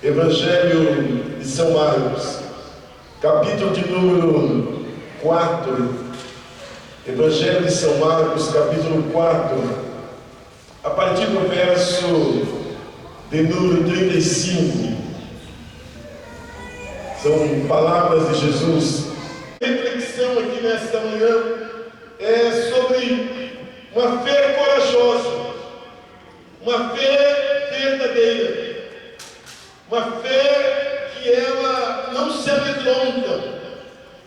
Evangelho de São Marcos, capítulo de número 4. Evangelho de São Marcos, capítulo 4, a partir do verso de número 35. São palavras de Jesus. A reflexão aqui nesta manhã é sobre uma fé corajosa, uma fé verdadeira, uma fé que ela não se amedronta,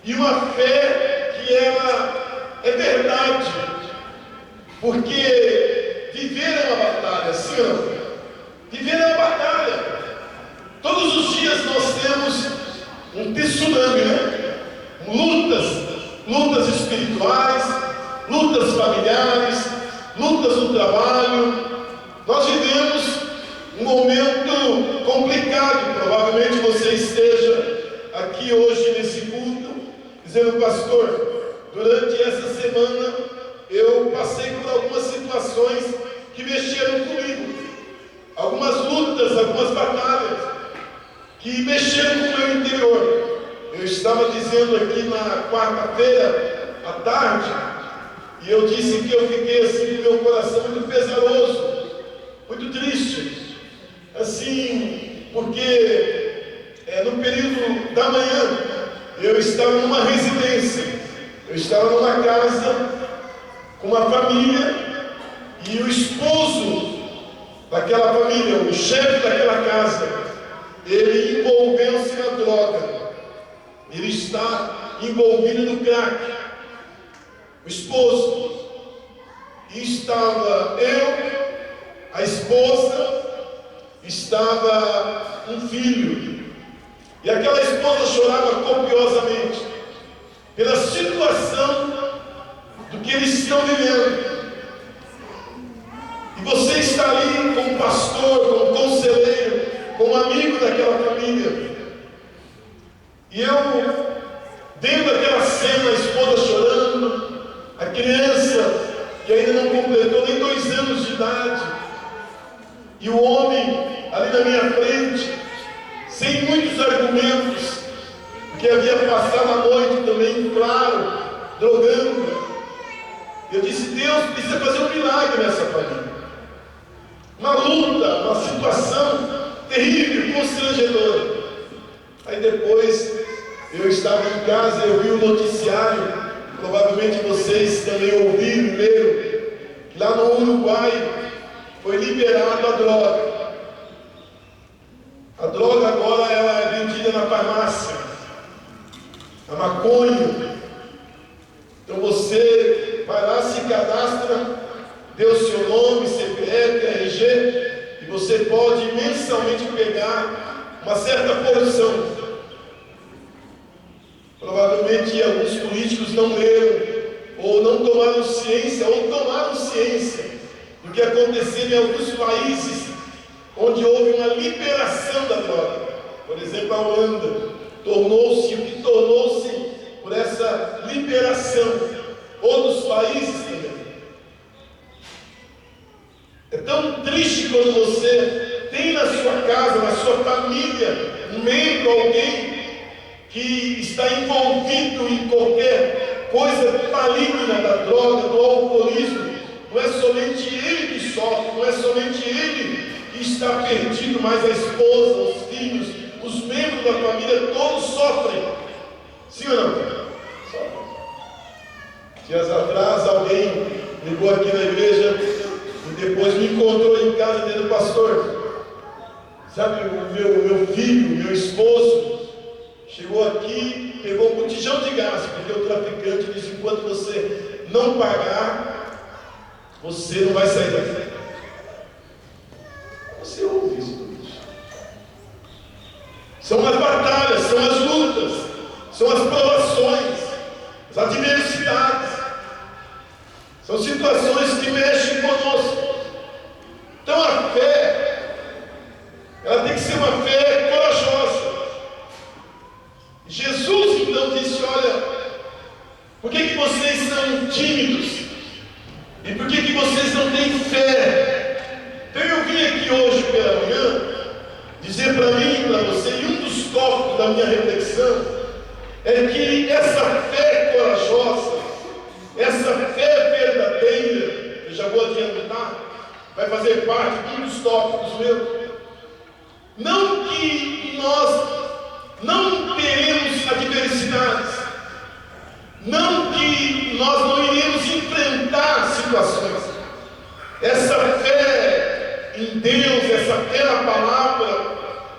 e uma fé que ela é verdade, porque viver é uma batalha, sim ou não? Viver é uma batalha. Todos os dias nós temos um tsunami, né? Lutas espirituais, lutas familiares, lutas no trabalho. Nós vivemos um momento complicado. Provavelmente você esteja aqui hoje nesse culto dizendo: pastor, durante essa semana eu passei por algumas situações que mexeram comigo, algumas lutas, algumas batalhas que mexeram com o meu interior. Eu estava dizendo aqui na quarta-feira à tarde, e eu disse que eu fiquei assim com meu coração muito pesaroso, muito triste, assim, porque no período da manhã eu estava numa residência, eu estava numa casa com uma família, e o esposo daquela família, o chefe daquela casa, ele envolveu-se na droga, ele está envolvido no crack, o esposo, e estava eu, a esposa, estava um filho, e aquela esposa chorava copiosamente pela situação do que eles estão vivendo. E você está ali como pastor, como conselheiro, como amigo daquela família. E eu, vendo aquela cena, a esposa chorando, a criança que ainda não completou nem 2 anos de idade, e o homem ali na minha frente, sem muitos argumentos, porque havia passado a noite também, claro, drogando. Eu disse: Deus precisa fazer um milagre nessa família. Uma luta, uma situação terrível, constrangedora. Aí depois eu estava em casa, eu vi o noticiário, provavelmente vocês também ouviram e leram, que lá no Uruguai foi liberado a droga. A droga agora ela é vendida na farmácia, a maconha. Então você vai lá, se cadastra, dê o seu nome, CPF, RG, e você pode mensalmente pegar uma certa porção. Provavelmente alguns políticos não leram, ou não tomaram ciência, ou tomaram ciência do que aconteceu em alguns países onde houve uma liberação da droga. Por exemplo, a Holanda tornou-se o que tornou-se por essa liberação. Outros países também. É tão triste quando você tem na sua casa, na sua família, um membro, alguém que está envolvido em qualquer coisa maligna da droga, do alcoolismo. Não é somente ele que sofre, não é somente ele que está perdido, mas a esposa, os filhos, os membros da família, todos sofrem. Sim ou não? Sofrem. Dias atrás, alguém ligou aqui na igreja e depois me encontrou em casa dizendo: pastor, sabe, o meu filho, meu esposo, chegou aqui, pegou um botijão de gás, porque o traficante disse: enquanto você não pagar, você não vai sair daqui. Você ouve isso tudo? São as batalhas, são as lutas, são as provações, as adversidades, são situações que mexem conosco. Então a fé, ela tem que ser uma fé corajosa. Jesus então disse: olha, por que vocês são tímidos? E por que vocês não têm fé? Então eu vim aqui hoje pela manhã dizer dizer para mim e para você, e um dos tópicos da minha reflexão, é que essa fé corajosa, essa fé verdadeira, eu já vou adiantar, vai fazer parte de um dos tópicos meus. Não que nós não teremos adversidades, não que nós não iremos enfrentar situações. Essa fé em Deus, essa fé na palavra,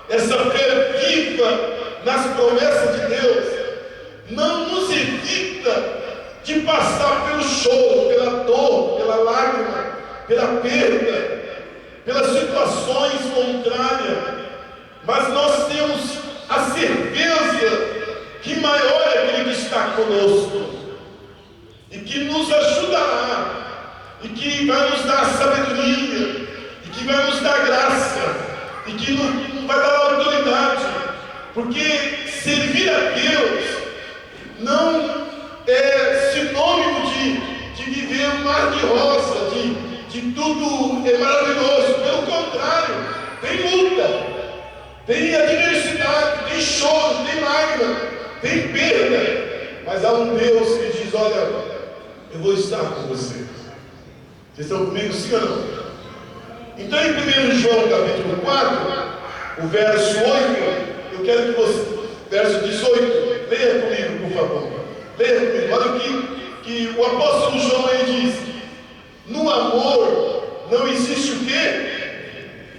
essa fé viva nas promessas de Deus, não nos evita de passar pelo choro, pela dor, pela lágrima, pela perda, pelas situações contrárias, mas nós temos a certeza que maior é aquele que está conosco e que nos ajudará e que vai nos dar sabedoria e que vai nos dar graça e que nos vai dar autoridade, porque servir a Deus não é sinônimo de viver um mar de rosa, de tudo é maravilhoso. Pelo contrário, tem luta, tem adversidade, tem choro, tem lágrima, tem perda, mas há um Deus que diz: olha, eu vou estar com vocês. Vocês estão comigo, sim ou não? Então, em 1 João capítulo 4, o verso 8, eu quero que você, verso 18, leia comigo, por favor. Leia comigo. Olha o que o apóstolo João aí diz: no amor não existe o quê?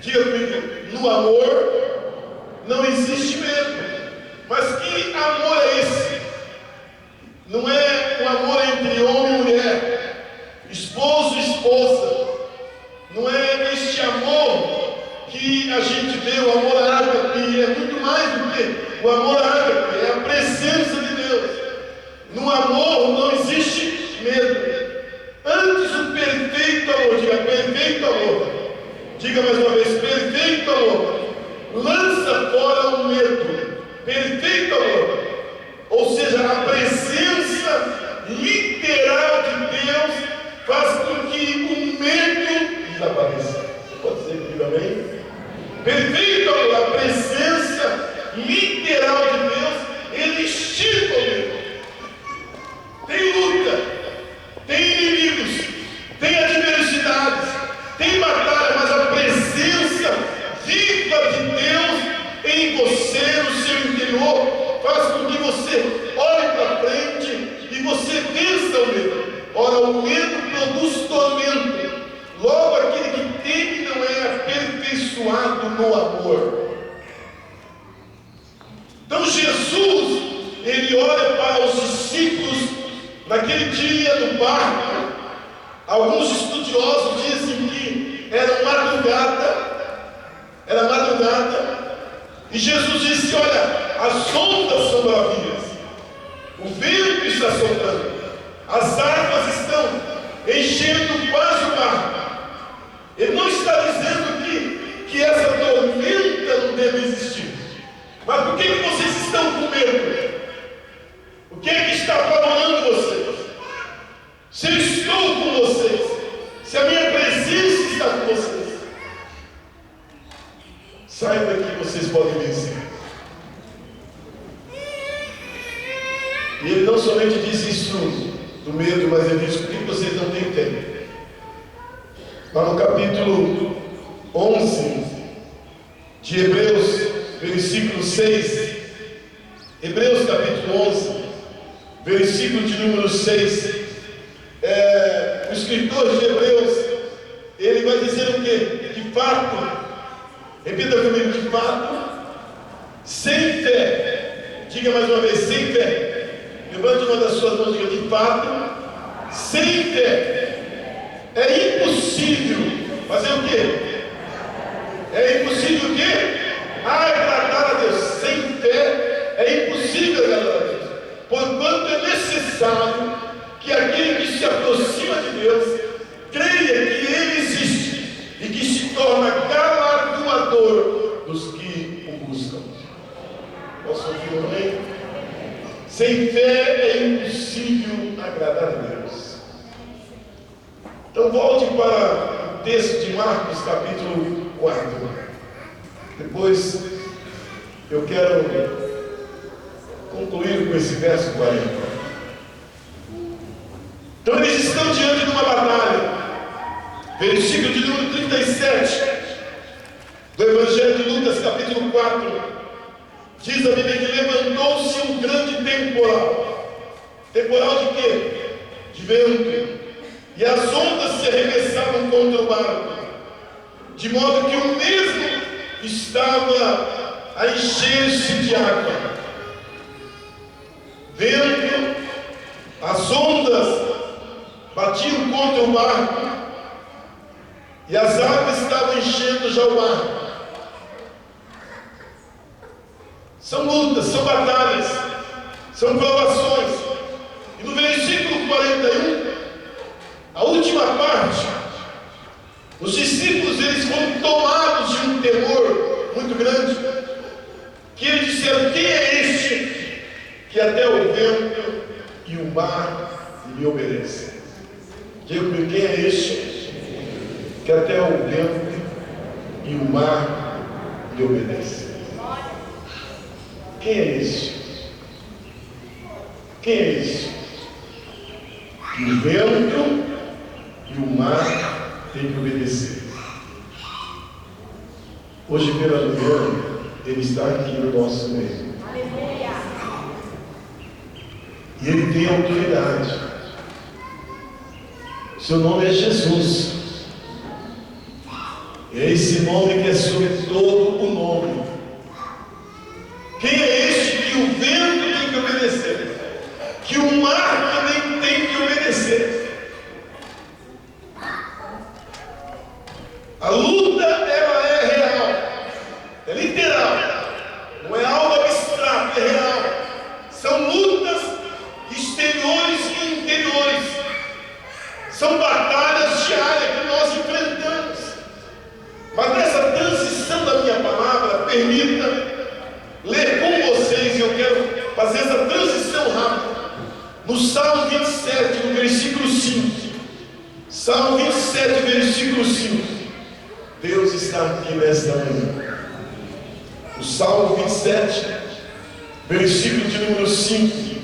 Diga comigo: no amor não existe medo. Mas que amor é esse? Não é um amor entre homem e mulher, esposo e esposa. Não é este amor que a gente vê, o amor ágape, é muito mais do que o amor ágape, é a presença de Deus. No amor não existe medo. Antes o perfeito amor, diga perfeito amor. Diga mais uma vez, perfeito amor. Lança fora o medo. Perfeito amor. Ou seja, a presença literal de Deus faz com que o medo desapareça. Pode ser comigo, amém? Perfeito amor. A presença literal de Deus, ele extirpa o medo. Tem luta, tem inimigos, tem adversidades, tem batalha, mas a presença viva de Deus em você, no seu interior, faz com que você olhe para frente e você vença o medo. Ora, o medo produz tormento. Logo, aquele que teme não é aperfeiçoado no amor. Então, Jesus, ele olha para os discípulos naquele dia do barco. Alguns estudiosos dizem que era madrugada, e Jesus disse: olha, as ondas são bravias, o vento está soprando, as águas estão enchendo quase o mar. Ele não está dizendo que essa tormenta não deve existir. Mas por que vocês estão com medo? O que é que está apavorando vocês? Se eu estou com vocês, se a minha presença está com vocês, saiba que vocês podem vencer. E ele não somente diz isso do medo, mas ele diz: por que vocês não têm tempo? Lá no capítulo 11 de Hebreus, versículo 6, Hebreus capítulo 11, versículo de número 6, o escritor de Hebreus, ele vai dizer o quê? De fato, repita comigo, de fato, sem fé, diga mais uma vez, sem fé, levante uma das suas mãos e diga: de fato, sem fé, é impossível fazer o quê? É impossível o quê? Agradar a Deus. Sem fé é impossível agradar a Deus, porquanto é necessário que aquele que se aproxima de Deus creia que Ele existe e que se torna galardoador dos que o buscam. Posso ouvir um amém? Sem fé é impossível agradar a Deus. Então volte para o texto de Marcos capítulo 4. Depois Eu quero concluir com esse verso 40. Então eles estão diante de uma batalha. Versículo de número 37 do Evangelho de Lucas, capítulo 4. Diz a Bíblia que levantou-se um grande temporal. Temporal de quê? De vento. E as ondas se arremessavam contra o barco, de modo que o mesmo estava a encher-se de água. Vento, as ondas batiam contra o barco, e as águas estavam enchendo já o barco. São lutas, são batalhas, são provações. E no versículo 41, a última parte, os discípulos eles foram tomados de um temor muito grande, que eles disseram: quem é este que até o vento e o mar lhe obedecem? Diga comigo, quem é este que até o vento e o mar lhe obedecem? Quem é este? Quem é este que o vento e o mar tem que obedecer? Hoje pela manhã ele está aqui no nosso meio. E ele tem autoridade. Seu nome é Jesus. É esse nome que é sobre todo o nome. Quem é este que o vento tem que obedecer? Que o mar também tem que obedecer? A luta, ela é real, é literal, não é algo abstrato, é real. São lutas exteriores e interiores, são batalhas diárias que nós enfrentamos. Mas nessa transição da minha palavra, permita ler com vocês, eu quero fazer essa transição rápida, no Salmo 27, no versículo 5. Salmo 27, versículo 5. Deus está aqui nesta manhã. O Salmo 27, versículo de número 5.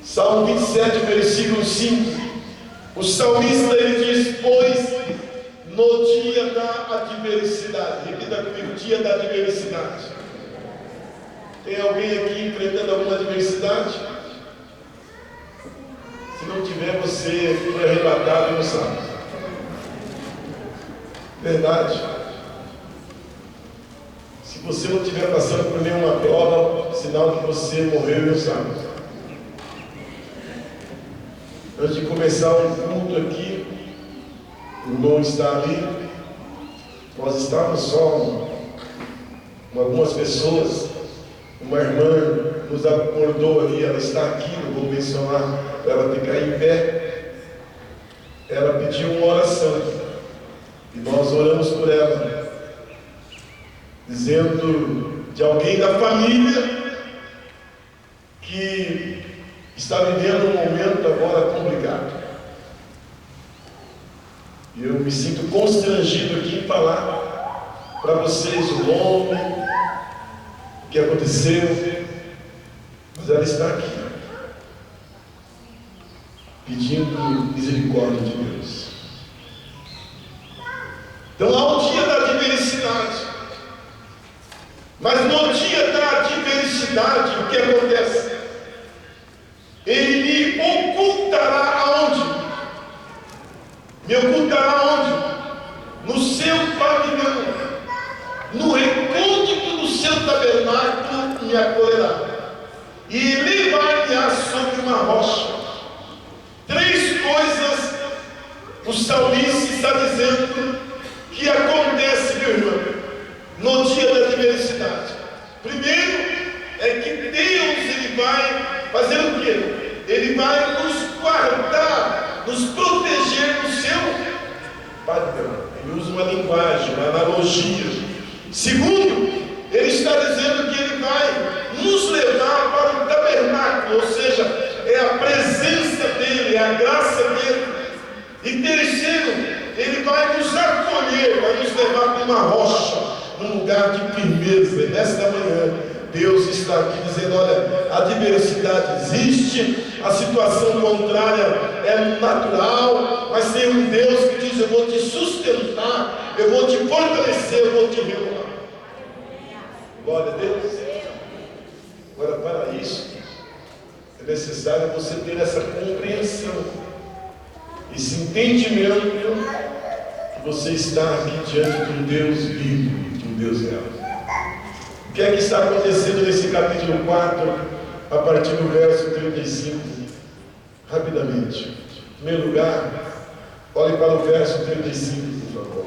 Salmo 27, versículo 5. O salmista ele diz: pois no dia da adversidade. Repita comigo: dia da adversidade. Tem alguém aqui enfrentando alguma adversidade? Se não tiver, você foi arrebatado e não sabe. Verdade. Se você não estiver passando por nenhuma prova, sinal que você morreu e não sabe. Antes de começar um culto aqui, o irmão está ali. Nós estávamos só algumas pessoas. Uma irmã nos acordou ali, ela está aqui, não vou mencionar para ela ficar em pé. Ela pediu uma oração e nós oramos por ela, dizendo de alguém da família que está vivendo um momento agora complicado. E eu me sinto constrangido aqui em falar para vocês o nome, o que aconteceu, mas ela está aqui, pedindo misericórdia de Deus. Então há um dia da adversidade, mas no dia da adversidade, o que acontece? Ele me ocultará aonde? Me ocultará aonde? No seu pavilhão, no recôndito do seu tabernáculo me acolherá, e levar-me-á sobre uma rocha. Três coisas o salmista está dizendo que acontece, meu irmão, no dia da adversidade. Primeiro é que Deus ele vai fazer o quê? Ele vai nos guardar, nos proteger no seu padrão. Ele usa uma linguagem, uma analogia. Segundo, ele está dizendo que ele vai nos levar para o tabernáculo, ou seja, é a presença dele, é a graça dele. E terceiro, ele vai nos acolher, vai nos levar para uma rocha. num lugar de firmeza. Nesta manhã, Deus está aqui dizendo: olha, a diversidade existe, a situação contrária é natural, mas tem um Deus que diz: eu vou te sustentar, eu vou te fortalecer, eu vou te renovar. Glória a Deus. Agora, para isso, é necessário você ter essa compreensão, esse entendimento que você está aqui diante de um Deus vivo, de um Deus real. O que é que está acontecendo nesse capítulo 4, a partir do verso 35? Rapidamente. Em primeiro lugar, olhe para o verso 35, por favor.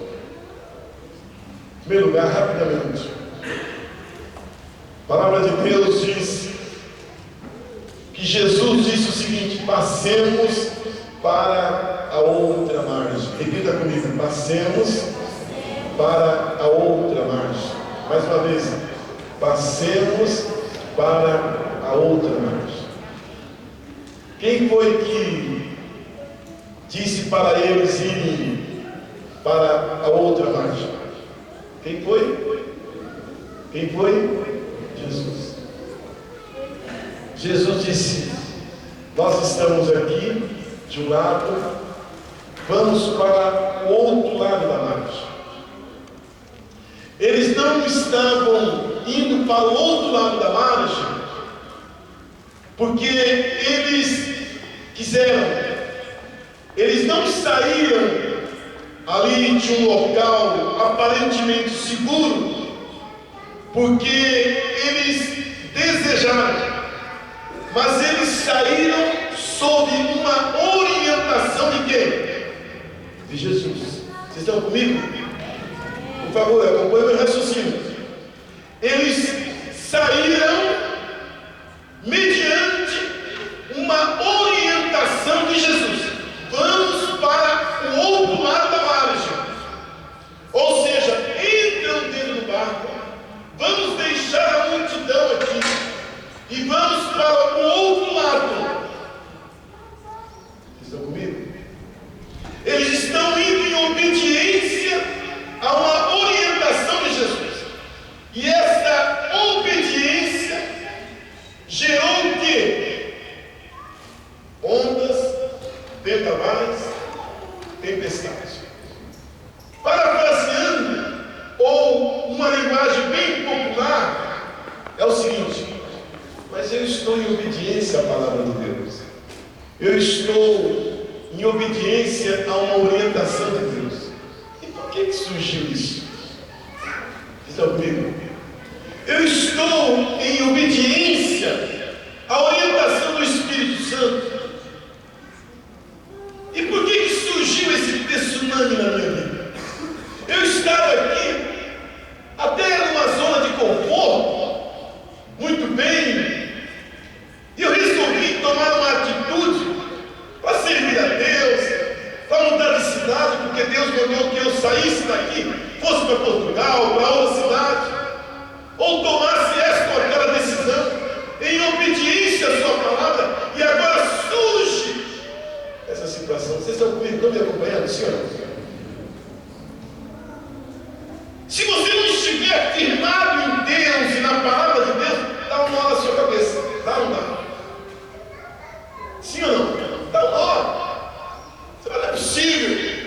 Em primeiro lugar, rapidamente. A palavra de Deus diz que Jesus disse o seguinte: passemos para a outra margem. Repita comigo: passemos para a outra margem. Mais uma vez: passemos para a outra margem. Quem foi que disse para eles irem para a outra margem? Quem foi? Quem foi? Jesus. Jesus disse: nós estamos aqui de um lado, vamos para o outro lado da margem. Eles não estavam indo para o outro lado da margem porque eles quiseram. Eles não saíram ali de um local aparentemente seguro porque eles desejaram, mas eles saíram sob uma orientação de quem? De Jesus. Vocês estão comigo? Por favor, acompanhe o meu raciocínio. Eles saíram mediante uma orientação de Jesus. Vamos para o outro lado da margem. Ou seja, entram dentro do barco, vamos deixar a multidão aqui e vamos para o outro lado. Vocês estão comigo? Eles estão indo em obediência a uma orientação de Jesus. E essa obediência gerou o quê? Ondas, vendavais, tempestades. Parafraseando, ou uma linguagem bem popular, é o seguinte: mas eu estou em obediência à palavra de Deus. Eu estou em obediência a uma orientação de Deus. E por que surgiu isso? Estão comigo? Eu estou em obediência à orientação do Espírito Santo. E por que surgiu esse tsunami na minha vida? Eu estava aqui, até numa zona de conforto, muito bem, e eu resolvi tomar uma atitude para servir a Deus, para mudar de cidade, porque Deus mandou que eu saísse daqui, fosse para Portugal, para outra cidade, ou tomasse esta ou aquela decisão, em obediência à sua palavra, e agora surge essa situação. Vocês estão comigo? Estão me acompanhando, senhor? Se você não estiver firmado em Deus e na palavra de Deus, dá um nó na sua cabeça. Dá ou não dá? Sim ou não? Dá um nó. Você fala: não é possível.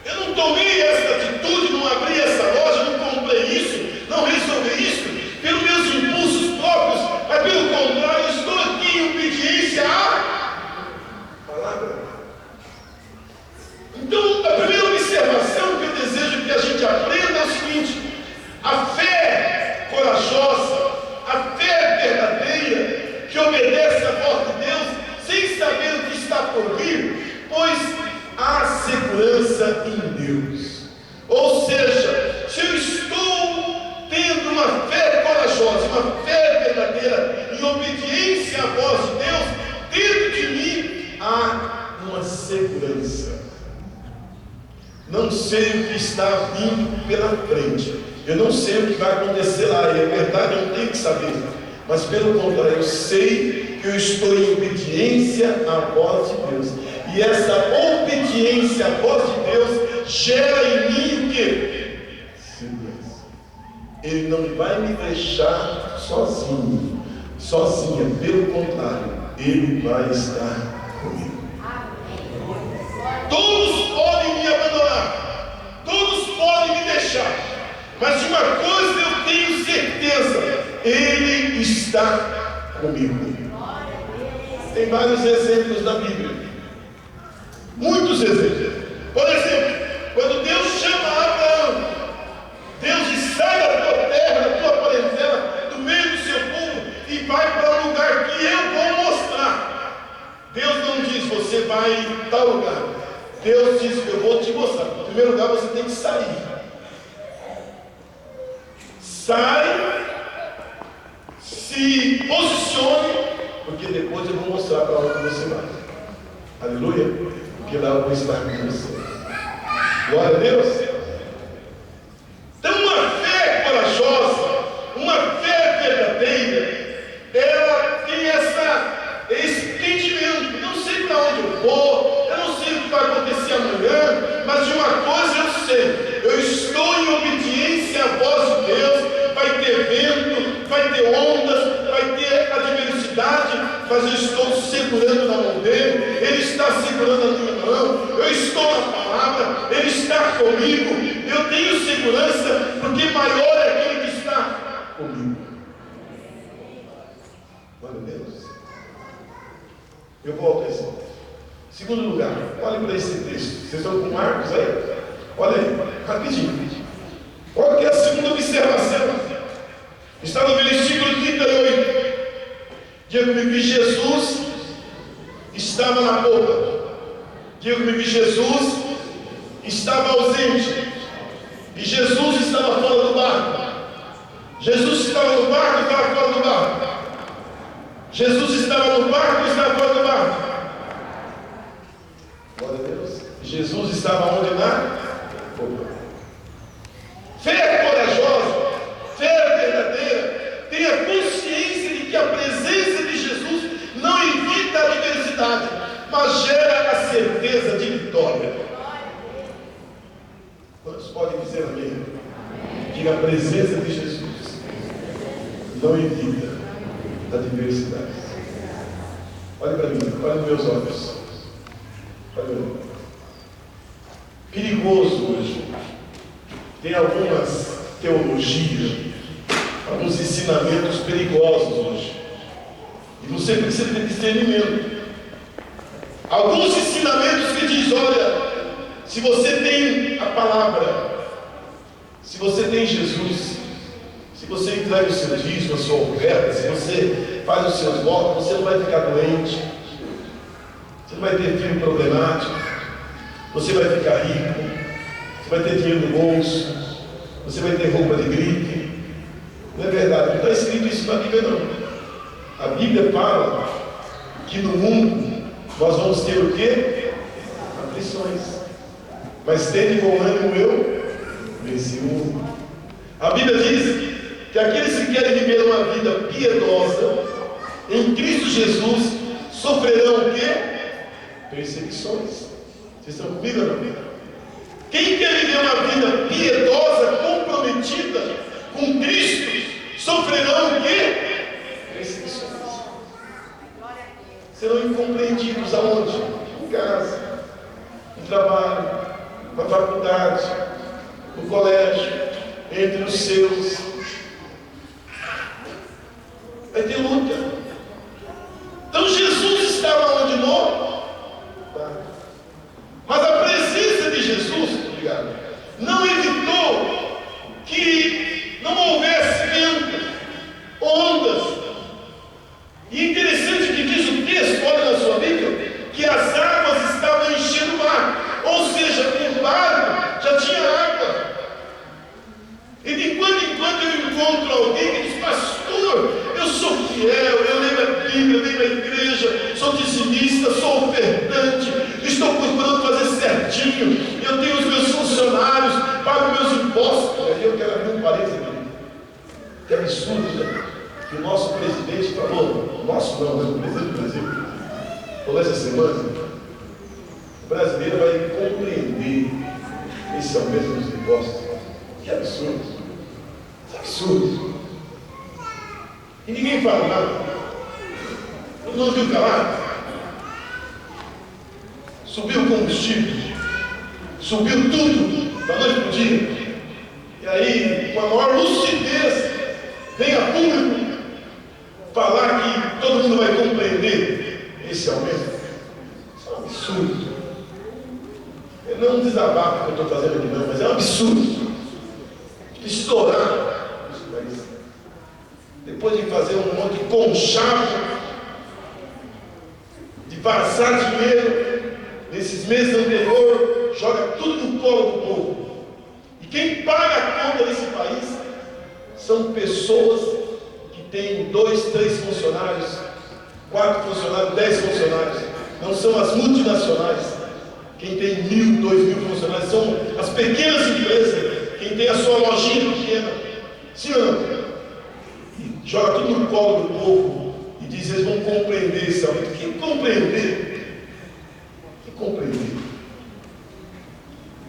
Eu não tomei essa atitude, não abri essa loja, não comprei isso, não resolvi isso pelos meus impulsos próprios, mas pelo contrário, eu estou aqui em obediência à palavra. Então, a primeira observação que eu desejo que a gente aprenda é o seguinte: a fé corajosa, a fé verdadeira, que obedece à voz de Deus, sem saber o que está por vir, pois há segurança em Deus. Ou seja, se eu estou tendo uma fé corajosa, uma fé verdadeira, em obediência à voz de Deus, dentro de mim há uma segurança. Não sei o que está vindo pela frente, eu não sei o que vai acontecer lá, e é verdade, eu não tenho que saber, mas pelo contrário, eu sei que eu estou em obediência à voz de Deus, e essa obediência à voz de Deus gera em mim o quê? Segurança. Ele não vai me deixar sozinho, sozinha, pelo contrário, Ele vai estar comigo. Todos podem me abandonar, todos podem me deixar, mas de uma coisa eu tenho certeza: Ele está comigo. Tem vários exemplos na Bíblia, muitos exemplos. Por exemplo, quando Deus chama Abraão, Deus diz: sai da tua terra, da tua parentela, do meio do seu povo, e vai para o lugar que eu vou mostrar. Deus não diz: você vai em tal lugar. Deus diz: eu vou te mostrar. Em primeiro lugar, você tem que sair. Sai, se posicione, porque depois eu vou mostrar para onde você vai. Aleluia. Porque lá eu vou estar com você. Glória a Deus. Então, uma fé corajosa, uma fé verdadeira, ela tem esse entendimento: não sei para onde eu vou, eu não sei o que vai acontecer amanhã, mas de uma coisa eu sei: eu estou em obediência à voz de Deus. Vai ter vento, vai ter ondas, vai ter adversidade, mas eu estou segurando na mão dele, ele está segurando a minha mão, eu estou na palavra, ele está comigo, eu tenho segurança, porque maior é aquele que está comigo. Glória a Deus. Eu volto a esse ponto. Segundo lugar, olhe para esse texto. Vocês estão com Marcos aí? Olha aí, rapidinho. Qual que é a segunda observação? Está no versículo 38. Diga comigo que Jesus estava na boca. Diga comigo que Jesus estava ausente. E Jesus estava fora do barco. Jesus estava no barco e estava fora do barco. Jesus estava no barco e estava fora do barco. Glória a Deus. Jesus estava onde? Na boca. Fé corajosa, fé verdadeira, tenha consciência de que a presença de Jesus não evita a adversidade, mas gera a certeza de vitória. Quantos podem dizer amém? Que a presença de Jesus não evita a adversidade. Olhe para mim, olhe nos meus olhos. Olha para mim. Perigoso hoje. Tem algumas teologias, alguns ensinamentos perigosos hoje. E você precisa ter discernimento. Alguns ensinamentos que diz: olha, se você tem a palavra, se você tem Jesus, se você entrega o seu dízimo, a sua oferta, se você faz os seus votos, você não vai ficar doente, você não vai ter filho problemático, você vai ficar rico, você vai ter dinheiro no bolso, você vai ter roupa de grife. Não é verdade, não está escrito isso na Bíblia, não. A Bíblia fala que no mundo nós vamos ter o quê? Aflições. Mas tende bom ânimo, eu venci o mundo. A Bíblia diz que aqueles que querem viver uma vida piedosa em Cristo Jesus sofrerão o quê? Perseguições. Vocês estão comigo ou não? Quem quer viver uma vida piedosa, comprometida com Cristo, sofrerão o quê? Perseguições. Serão incompreendidos aonde? Em casa, no trabalho, na faculdade, no colégio, entre os seus. Vai ter luta. Então Jesus estava onde? No? Mas a presença de Jesus, obrigado, não evitou que não houvesse vento, ondas. E interessante que diz o texto, olha na sua Bíblia, que as águas estavam enchendo o mar. Ou seja, o mar já tinha água. E de quando em quando eu encontro alguém que diz: pastor, eu sou fiel, eu leio a Bíblia, leio a igreja, sou dizimista, sou ofertante, estou procurando fazer certinho, eu tenho os meus funcionários, pago meus impostos. Aí eu quero abrir um parênteses aqui. Que absurdo, né? Que o nosso presidente falou, nosso não, mas o presidente do Brasil, falou essa semana: o brasileiro vai compreender esse aumento dos impostos. Que absurdo. Absurdo. E ninguém fala nada. Todo mundo viu calado. Subiu o combustível. Subiu tudo da noite para o dia. E aí, com a maior lucidez, vem a público falar que todo mundo vai compreender esse aumento. Isso é um absurdo. Não é um desabafo que eu estou fazendo aqui não, mas é um absurdo. Estourar esse país. Depois de fazer um monte de conchavo, de passar dinheiro, nesses meses anteriores, joga tudo no colo do povo. E quem paga a conta desse país são pessoas que têm 2, 3 funcionários, 4 funcionários, 10 funcionários. Não são as multinacionais. Quem tem 1.000, 2.000 funcionários são as pequenas empresas. Quem tem a sua lojinha pequena. Sim ou não? E joga tudo no colo do povo e diz: eles vão compreender esse aumento. Quem compreender? Quem compreender?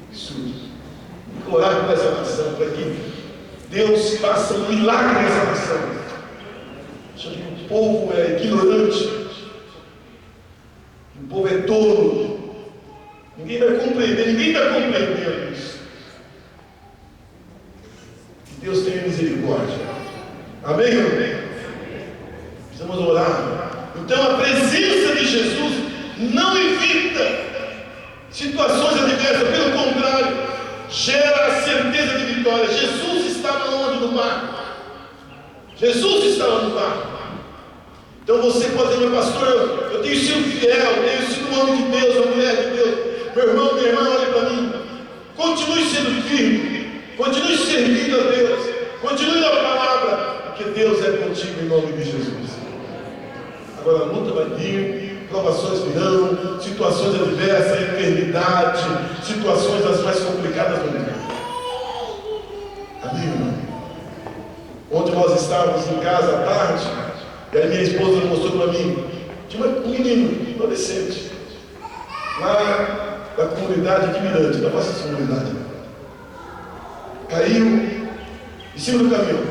Absurdo. Orar por essa nação, para que Deus faça um milagre nessa nação. Acho que o povo é ignorante, o povo é tolo. Ninguém vai compreender, ninguém está compreendendo isso. Que Deus tenha misericórdia. Amém ou amém? Precisamos orar. Então a presença de Jesus não evita situações adversas, pelo contrário, gera a certeza de vitória. Jesus estava onde? No mar. Jesus estava no mar. Então você pode dizer: meu pastor, eu tenho sido fiel, eu tenho sido um homem de Deus, uma mulher de Deus. Meu irmão, minha irmã, olhe para mim. Continue sendo firme, continue servindo a Deus, continue na palavra, porque Deus é contigo em nome de Jesus. Agora a luta vai vir, provações virão, situações adversas, enfermidade, situações das mais complicadas do mundo. Amém, irmão? Ontem nós estávamos em casa à tarde, e aí minha esposa mostrou para mim, tinha um menino, adolescente, lá da comunidade de Mirante, da nossa comunidade. Caiu em cima do caminhão.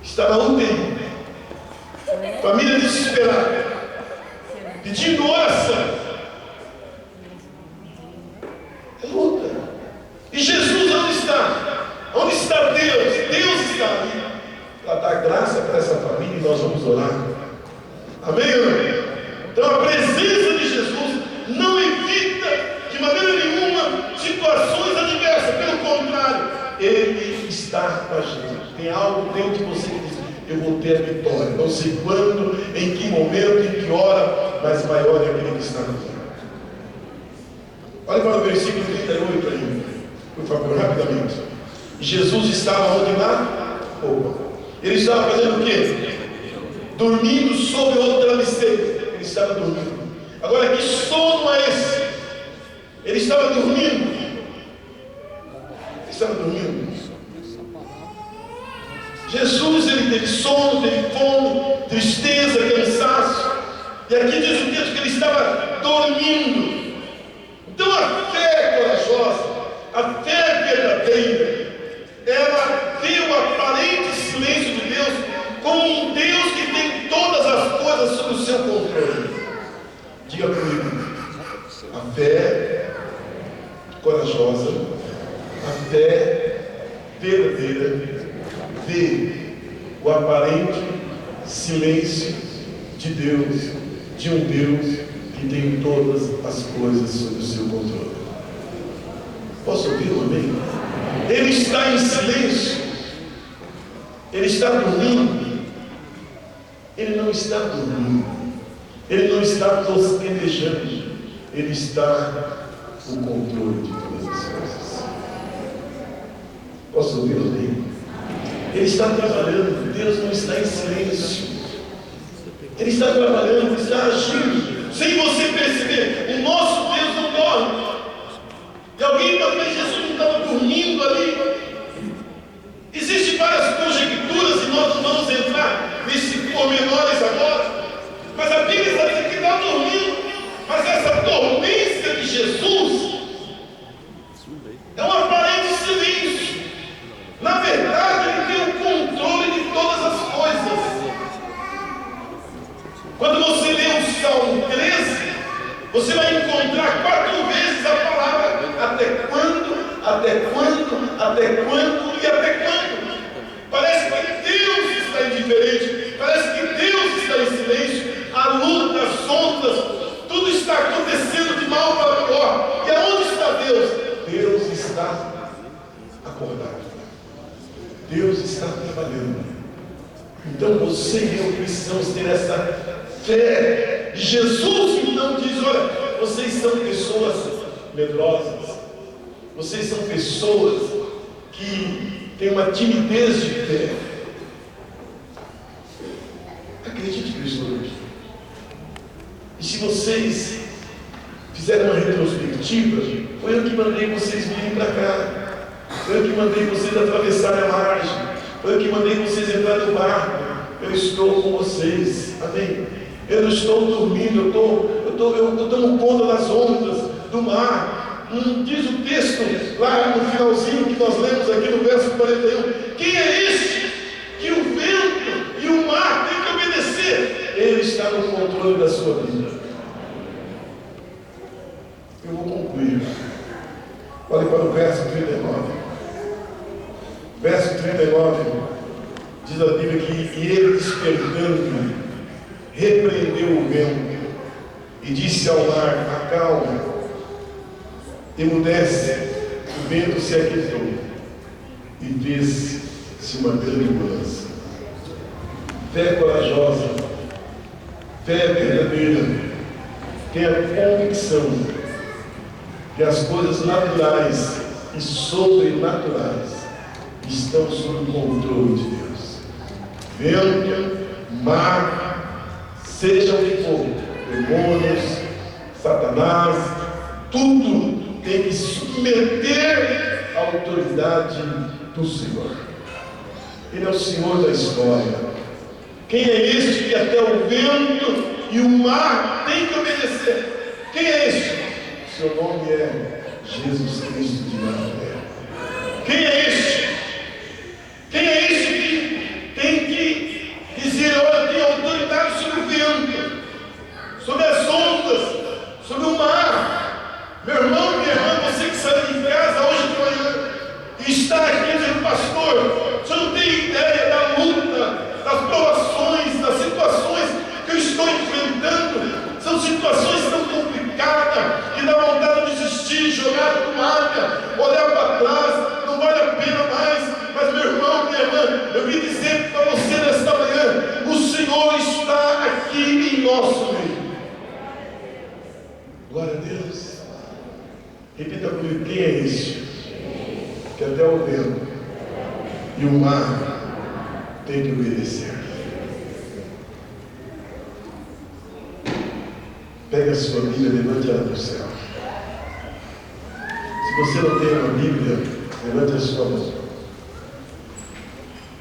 Estava UTI. Família desesperada, pedindo oração. É luta. E Jesus onde está? Onde está Deus? Deus está ali para dar graça para essa família, e nós vamos orar. Amém ou não? Então a presença de Jesus não evita de maneira nenhuma situações adversas. Pelo contrário, Ele está com a gente. Tem algo dentro de você que diz: eu vou ter a vitória. Não sei quando, em que momento, em que hora, mas maior é aquele que está comigo. Olha para o versículo 38 aí, por favor, rapidamente. Jesus estava onde lá? Ele estava fazendo o quê? Dormindo sobre o travesseiro. Ele estava dormindo. Agora, que sono é esse? Ele estava dormindo. Ele estava dormindo. Jesus, ele teve sono, teve fome, tristeza, cansaço. E aqui diz o texto que ele estava dormindo. Então a fé corajosa, a fé verdadeira, ela vê o aparente silêncio de Deus como um Deus que tem todas as coisas sob o seu controle. Diga comigo: a fé corajosa, a fé verdadeira, vê o aparente silêncio de Deus, de um Deus que tem todas as coisas sob o seu controle. Posso ouvir um amém? Ele está em silêncio, ele está dormindo. Ele não está dormindo, ele não está tosquenejando, ele está no controle de todas as coisas. Posso ouvir um amém? Ele está trabalhando. Deus não está em silêncio. Ele está trabalhando, ele está agindo, sem você perceber. O nosso Deus não dorme. E alguém pode ver: Jesus não estava dormindo ali. Existem várias conjecturas e nós não vamos entrar nesses pormenores agora. Mas a Bíblia está dizendo que está dormindo. Mas essa dormência de Jesus é um aparente silêncio. Na verdade, ele tem quando e até quando? Parece que Deus está indiferente, parece que Deus está em silêncio. A luta, as ondas, tudo está acontecendo de mal para pior. E aonde está Deus? Deus está acordado. Deus está trabalhando. Então você e eu precisamos ter essa fé. Jesus então diz: olha, vocês são pessoas medrosas, vocês são pessoas que têm uma timidez de fé. Acredite nisso hoje. E se vocês fizerem uma retrospectiva, foi eu que mandei vocês virem para cá, foi eu que mandei vocês atravessarem a margem, foi eu que mandei vocês entrar no barco. Eu estou com vocês, amém? Eu não estou dormindo, eu estou dando conta das ondas do mar. Diz o texto lá no finalzinho que nós lemos aqui no verso 41: quem é este que o vento e o mar têm que obedecer? Ele está no controle da sua vida. Eu vou concluir. Olhe para o verso 39. Verso 39 diz a Bíblia que ele, despertando, repreendeu o vento e disse ao mar: acalma, emudece. O vento se aquietou e fez-se uma grande mudança. Fé corajosa, fé verdadeira, tem a convicção que as coisas naturais e sobrenaturais estão sob o controle de Deus. Vento, mar, seja o que for, demônios, Satanás, tudo tem que submeter à autoridade do Senhor. Ele é o Senhor da história. Quem é este que até o vento e o mar tem que obedecer? Quem é este? Seu nome é Jesus Cristo de Nazaré. Quem é este? Quem é este que tem que dizer: olha, tem autoridade sobre o vento, sobre as ondas, sobre o mar? Meu irmão, minha irmã, você que saiu de casa hoje de manhã e está aqui dizendo: pastor, você não tem ideia da luta, das provações, das situações que eu estou enfrentando. São situações tão complicadas que dá vontade de desistir, jogar a toalha, olhar para trás, não vale a pena mais. Mas meu irmão, minha irmã, eu vim dizer para você nesta manhã: o Senhor está aqui em nosso meio. Glória a Deus. Repita comigo: quem é este que até o vento e o mar tem que obedecer? Pega a sua Bíblia, levante ela para o céu. Se você não tem uma Bíblia, levante a sua mão.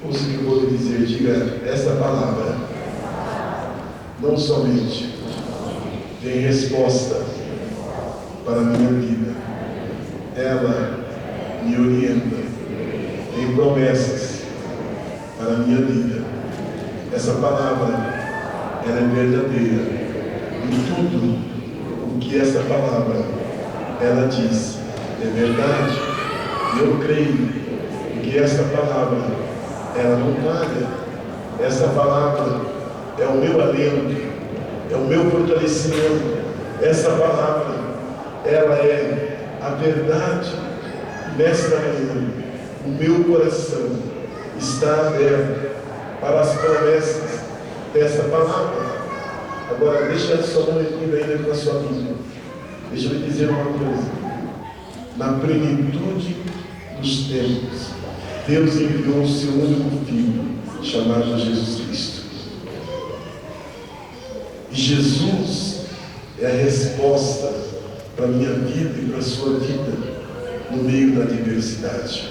Ouça o que eu vou lhe dizer. Diga: essa palavra não somente tem resposta para a minha vida, ela me orienta, tem promessas para a minha vida. Essa palavra, ela é verdadeira. E tudo o que essa palavra ela diz é verdade. Eu creio que essa palavra ela não falha. Essa palavra é o meu alento, é o meu fortalecimento. Essa palavra ela é a verdade. Nesta manhã o meu coração está aberto para as promessas dessa palavra. Agora, deixa a sua mão ainda com a sua Bíblia. Deixa eu lhe dizer uma coisa. Na plenitude dos tempos, Deus enviou o seu único Filho, chamado Jesus Cristo. E Jesus é a resposta para a minha vida e para a sua vida no meio da adversidade.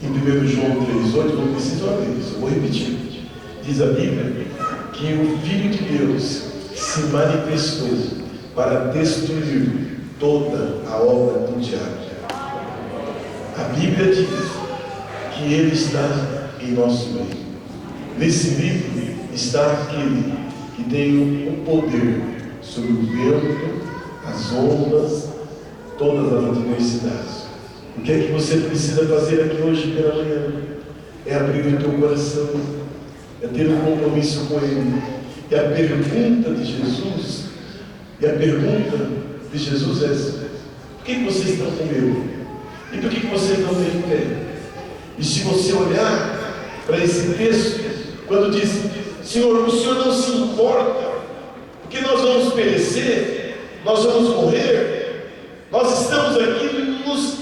Em 1 João 3,8, não preciso ler isso, eu vou repetir. Diz a Bíblia que o Filho de Deus se manifestou para destruir toda a obra do diabo. A Bíblia diz que Ele está em nosso meio. Nesse livro está aquele que tem o poder sobre o vento, as ondas, todas as adversidades. O que é que você precisa fazer aqui hoje pela manhã? É abrir o teu coração, é ter um compromisso com Ele. E a pergunta de Jesus, é: por que vocês estão com medo? E por que vocês não têm fé? E se você olhar para esse texto, quando diz: Senhor, o Senhor não se importa, porque nós vamos perecer, nós vamos morrer, nós estamos aqui nos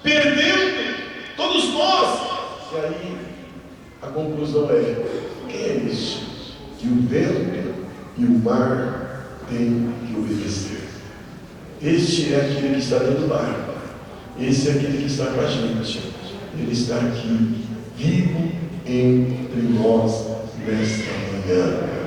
perdendo, todos nós. E aí a conclusão é: quem é isso que o vento e o mar têm que obedecer? Este é aquele que está dentro do barco, esse é aquele que está com a gente. Ele está aqui, vivo entre nós nesta manhã.